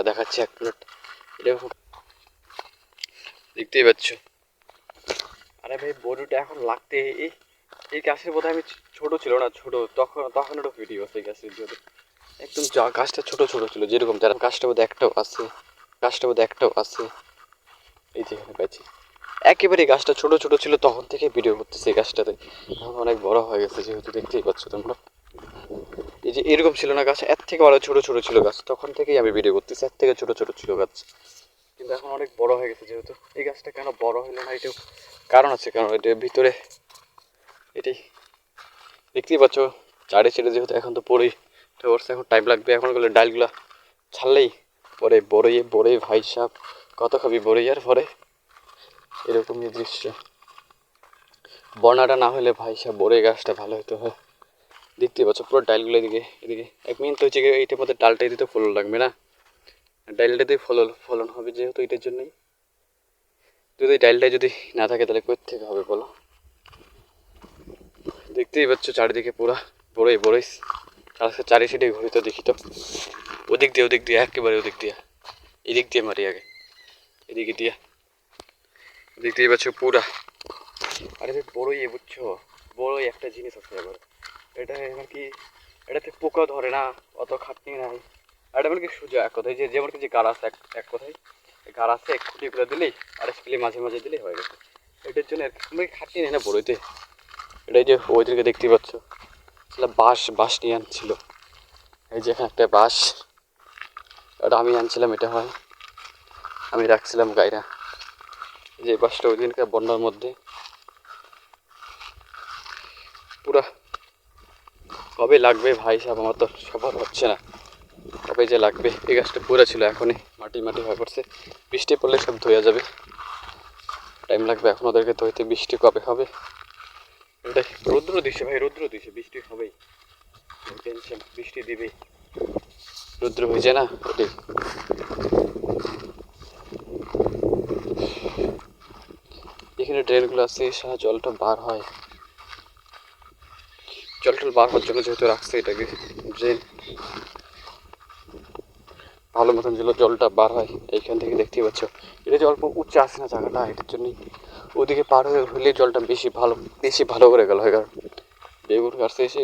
দেখাচ্ছি এক মিনিট। এটা দেখতেই পাচ্ছ। আরে ভাই বড়িটা এখন লাগতে এই এই গাছের বোধহয় আমি ছোট ছিল না, ছোট তখন একটা ভিডিও আছে এই গাছের ভিডিওতে একদম গাছটা ছোট ছোট ছিল, যেরকম যারা গাছটা বোধহয় একটাও আছে এই যে এখানে পাইছি। একেবারে গাছটা ছোট ছোট ছিল তখন থেকে ভিডিও করতেছে এই গাছটাতে, এখন অনেক বড় হয়ে গেছে যেহেতু দেখতেই পাচ্ছ তোমরা। এই যে এরকম ছিল না গাছ, এর থেকে অনেক ছোট ছোট ছিল গাছ, তখন থেকেই আমি ভিডিও করতেছি, এর থেকে ছোট ছোট ছিল গাছ, কিন্তু এখন অনেক বড় হয়ে গেছে যেহেতু। এই গাছটা কেন বড় হলো না এটাও কারণ আছে, কারণ এটার ভিতরে এটাই দেখতেই পাচ্ছ চারে ছেড়ে যেহেতু এখন তো পরেই এখন টাইম লাগবে, এখন গেলে ডালগুলা ছাড়লেই পরে বড়ই ভাই সাপ কত খাবি বড়ই, আর পরে এরকমই দৃশ্য। বন্যাটা না হলে ভাই সাপ বড়ই গাছটা ভালো হতো হয়। দেখতেই পাচ্ছ পুরো ডালগুলো এদিকে এদিকে এক মিনিট হচ্ছে এইটার মধ্যে ডালটাই দিতে ফলন লাগবে না, ডালটাতেই ফলন হবে যেহেতু এটার জন্যই। যদি ডালটা যদি না থাকে তাহলে কোথা থেকে হবে বলো। দেখতেই পাচ্ছ চারিদিকে পুরা বড়ই চারি সাইডে ঘুরি তো দেখি তো, ওদিক দিয়ে একেবারে ওদিক দিয়ে এদিক দিয়ে মারি আগে এদিকে দিয়ে দেখতেই পাচ্ছ পুরা। আরে বড়ই বুঝছো, বড়ই একটা জিনিস আছে এবার, এটা এবার কি এটাতে পোকা ধরে না, অত খাটনি নাই, আর এটা মানে কি সোজা এক কথায় যে যেমন কি যে গাছ আছে এক কথায় গাছ আছে খুঁটি করে দিলেই আর স্প্রে মাঝে মাঝে দিলেই হয়ে গেছে। এটার জন্য মানে খাটনি নেই না বড়ইতে। এটাই যে ওইদিকে দেখতেই পাচ্ছ বাঁশ নিয়ে আনছিল, এই যে এখানে একটা বাঁশ, ওটা আমি আনছিলাম, এটা হয় আমি রাখছিলাম গাইরা, যে বাঁশটা ওই দিনকার বন্যার মধ্যে পুরা। কবে লাগবে ভাই সাহেব, আমার তো সবার হচ্ছে না, কবে যে লাগবে। এই গাছটা পুরা ছিল, এখনই মাটি হয়ে পড়ছে, বৃষ্টি পড়লে সব ধুয়ে যাবে, টাইম লাগবে এখন ওদেরকে ধুইতে। বৃষ্টি কবে হবে এটাই, রৌদ্র দিছে ভাই, রৌদ্র দিছে, বৃষ্টি হবেই, টেনশন, বৃষ্টি দিবেই, রৌদ্র হয়ে যায় না ওটাই। এখানে ড্রেনগুলো আছে, সারা জলটা বার হয়, জলটা বার হওয়ার জন্য যেহেতু রাখছে এটাকে ড্রেন, ভালো মতন জলটা বার হয় এইখান থেকে। দেখতেই পাচ্ছ এটা যে অল্প উচ্চে আসে না জায়গাটা, এটার জন্যই ওদিকে পার হলে জলটা বেশি ভালো করে গেল হয়, কারণ বেগুন গাছতে এসে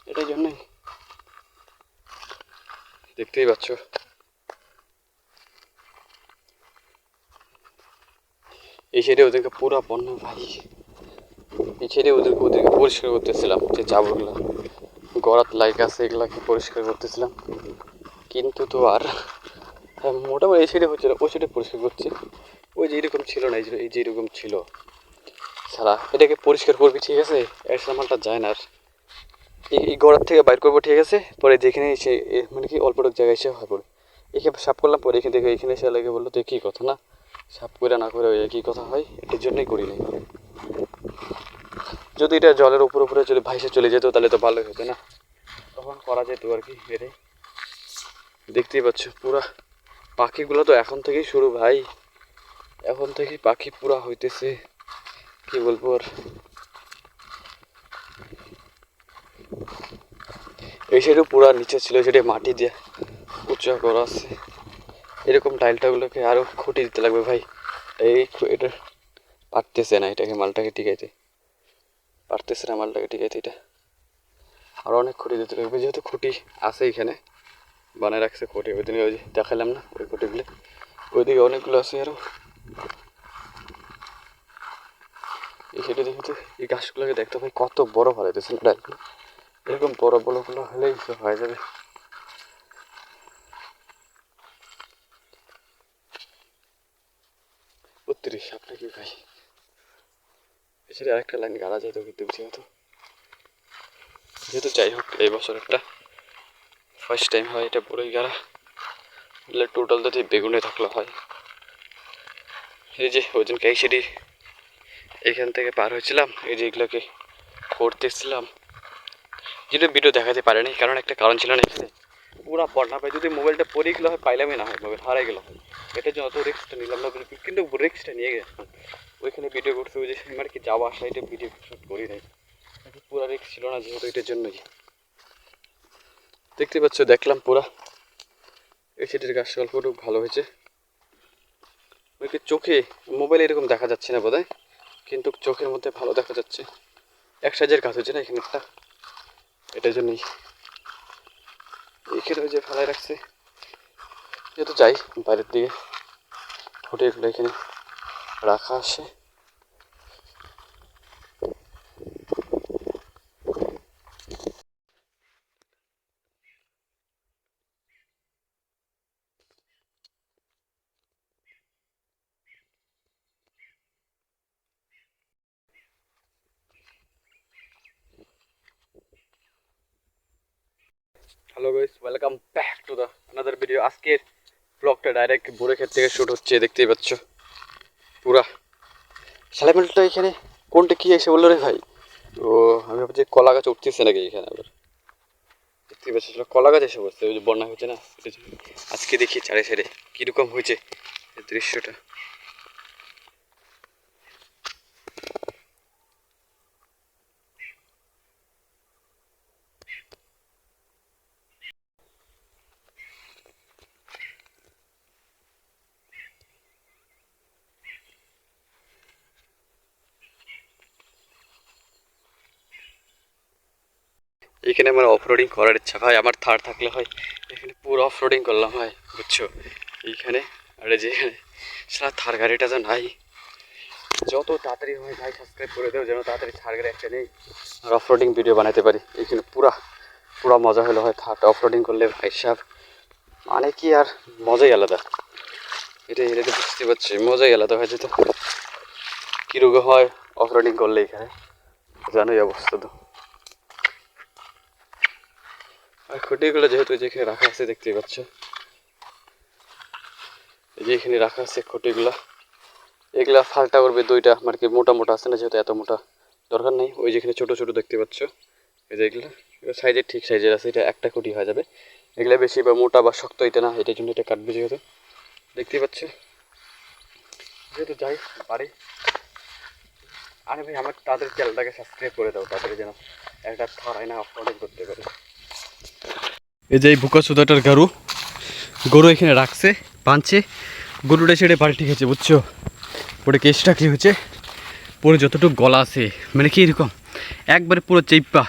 এটার জন্যই দেখতেই পাচ্ছ। এই সাইডে ওদেরকে পুরো বন্যা ভাই, এই সাইডে ওদেরকে পরিষ্কার করতেছিলাম, যে জাবরগুলো গড়াত লাইক আছে এগুলাকে পরিষ্কার করতেছিলাম, কিন্তু তো আর মোটামুটি এই সাইডে হচ্ছে না, ওই সাইডে পরিষ্কার করছি, ওই যে এরকম ছিল না, এই যে এরকম ছিল সারা, এটাকে পরিষ্কার করবি ঠিক আছে, এর সামানটা যায় না আর এই গোড়ার থেকে বাইর করবো ঠিক আছে, পরে যেখানে এসে মানে কি অল্পটুক জায়গায় এসে হয় পড়ে এখানে সাফ করলাম, পরে এখানে দেখে এখানে এসে লাগে বললো তো কী কথা না, সাফ করে না করে কী কথা হয়, এটার জন্যই করি নাই। যদি এটা জলের উপরে যদি ভাইসে চলে যেত তাহলে তো ভালোই হতো না, তখন করা যেত আর কি। এটাই দেখতেই পাচ্ছ পুরা পাখিগুলো তো এখন থেকেই শুরু ভাই, এখন থেকেই পাখি পুরা হইতেছে, কি বলবো আর। এই সাইডও পুরা নিচে ছিল, সেটা মাটি দিয়ে উঁচা করা আছে, এরকম টাইলটাগুলোকে আরও খুঁটি দিতে লাগবে ভাই, এটা পারতেছে না, এটাকে মালটাকে টিকাইতে পারতেছে না, মালটাকে টিকাইতে এটা আরও অনেক খুঁটি দিতে লাগবে, যেহেতু খুঁটি আছে এখানে বানায় রাখছে খুঁটি, ওই দিনে ওই যে দেখালাম না ওই খুঁটিগুলো, ওইদিকে অনেকগুলো আছে আরও। এই সাইডে দেখি তো এই গাছগুলোকে দেখতে ভাই কত বড় ফলাইতেছে না ডালগুলো, এরকম বড়গুলো হলেই হয়ে যাবে। বত্রিশ আপনাকে ভাই, এছাড়া আরেকটা লাইন গাড়া যায় তো, কিন্তু যেহেতু যাই হোক এই বছর একটা ফার্স্ট টাইম হয় এটা বড়ই গাড়া, টোটাল যদি বেগুনে থাকলে হয়। এই যে ওই দিন কাইসেরি এখান থেকে পার হয়েছিলাম, এই যে এগুলোকে করতেছিলাম, যেটা ভিডিও দেখাতে পারেনি কারণ একটা কারণ ছিল না, এখানে পুরা পড়না পাই, যদি মোবাইলটা পড়ে গেলে হয় পাইলামই না হয়, মোবাইল হারাই গেল হয়, এটার জন্য অত রিক্সটা নিলাম না, কিন্তু রিক্সটা নিয়ে গেছিলাম ওইখানে ভিডিও করতে, ওই যে মানে কি যাওয়া আসা এটা ভিডিও শুট করি নাই, পুরা রিক্স ছিল না যেহেতু, এটার জন্যই দেখতে পাচ্ছ দেখলাম পুরা এই সাইডের গাছটা অল্প একটু ভালো হয়েছে। ওইকে চোখে মোবাইলে এরকম দেখা যাচ্ছে না বোধহয়, কিন্তু চোখের মধ্যে ভালো দেখা যাচ্ছে। এক সাইজের গাছ হয়েছে না এখানে একটা, এটার জন্যই এখানে ওই যে ফেলায় রাখছে। যেহেতু যাই বাইরের দিকে, খুঁটিগুলো এখানে রাখা আছে। Hello guys, welcome back to the another video. আজকের ব্লগটা ডাইরেক্ট বোরে ক্ষেত থেকে শুট হচ্ছে, দেখতেই পাচ্ছ পুরা। সালেমেলটা এখানে কোনটা কি এসে বললো রে ভাই? ও আমি ভাবছি কলা গাছ উঠতেছে নাকি এখানে আবার। দেখতেই পাচ্ছ কলা গাছ এসে বসছে, ওই যে বন্যা হয়েছে না। আজকে দেখি চারে সাইডে কিরকম হয়েছে এই দৃশ্যটা। এখানে আমার অফরোডিং করার ইচ্ছা ভাই, আমার থার থাকলে হয় এখানে পুরো অফরোডিং করলাম হয়, বুঝছো? এইখানে আরে যেখানে সারা থার গাড়িটা তো নাই। যত তাড়াতাড়ি হয় ভাই সাবস্ক্রাইব করে দেও, যেন তাড়াতাড়ি থার গাড়ি একটা নেই আর অফরোডিং ভিডিও বানাতে পারি। এখানে পুরা পুরা মজা হলো হয় থারটা অফরোডিং করলে ভাই সাহেব, মানে কি আর মজাই আলাদা। এটাই এটা বুঝতে পারছি, মজাই আলাদা হয়ে যেত। কীরকম হয় অফরোডিং করলে এখানে জানোই অবস্থা তো। আর খুঁটিগুলো যেহেতু যেখানে রাখা আছে দেখতেই পাচ্ছ, এই যে এখানে রাখা আছে খুঁটিগুলা, এগুলা ফালটা করবে দুইটা, মানে কি মোটা মোটা আছে না, যেহেতু এত মোটা দরকার নেই। ওই যেখানে ছোট ছোট দেখতে পাচ্ছ, এই যে এগুলো সাইজে ঠিক সাইজের আছে, এটা একটা খুঁটি হয়ে যাবে। এগুলা বেশি বা মোটা বা শক্ত এটা না, এটার জন্য এটা কাটবে যেহেতু, দেখতেই পাচ্ছ। যেহেতু যাই বাড়ি, আরে ভাই আমার তাদের চ্যানেলটাকে সাবস্ক্রাইব করে দাও তাড়াতাড়ি, যেন একটা থারাই না আপলোড করতে পারে। এই যে এই বুকা সুদাটার গরু এখানে রাখছে বাঁধছে, গরুটা ছেড়ে পাল্টি খেয়েছে, বুঝছো? পরে কেসটা কী হয়েছে, পরে যতটুকু গলা আছে মানে কি এরকম একবারে পুরো চেপা,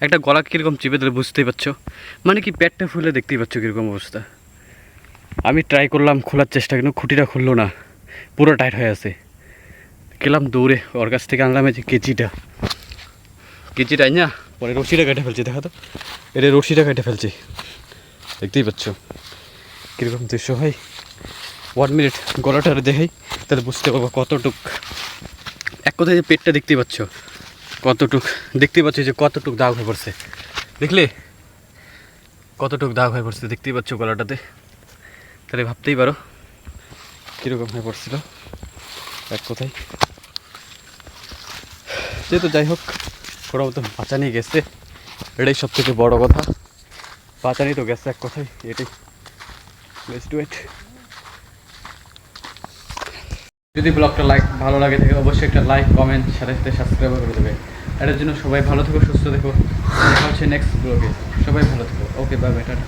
একটা গলা কীরকম চেপে দিলে বুঝতেই পারছো, মানে কি পেটটা ফুলে দেখতেই পাচ্ছ কীরকম অবস্থা। আমি ট্রাই করলাম খোলার চেষ্টা, কিন্তু খুঁটিটা খুললো না, পুরো টাইট হয়ে আছে। গেলাম দৌড়ে ওর কাছ থেকে আনলাম এই যে কেজিটা না, পরে রশিটা কেটে ফেলছি, দেখা তো এটা রশিটা কেটে ফেলছি, দেখতেই পাচ্ছ কীরকম দৃশ্য হয়। 1 মিনিট গলাটা দেখাই, তাহলে বুঝতে পারবো কতটুক, এক কথায় যে পেটটা দেখতেই পাচ্ছ কতটুক, দেখতেই পাচ্ছ যে কতটুক দাগ হয়ে পড়ছে, দেখলে কতটুক দাগ হয়ে পড়ছে দেখতেই পাচ্ছ গলাটাতে, তাহলে ভাবতেই পারো কীরকম হয়ে পড়ছিল এক কথায়। যেহেতু যাই হোক ওরা মতো বাঁচানি গেছে, এটাই সব থেকে বড়ো কথা, বাঁচানি তো গেছে এক কথায়, এটাই লেটস ডু ইট। যদি ব্লগটা ভালো লাগে থাকে অবশ্যই একটা লাইক কমেন্ট সাথে সাথে সাবস্ক্রাইব করে দেবে। এটার জন্য সবাই ভালো থেকো, সুস্থ থেকো, দেখা হচ্ছে নেক্সট ব্লগে। সবাই ভালো থেকো, ওকে বাই বাই, টাটা।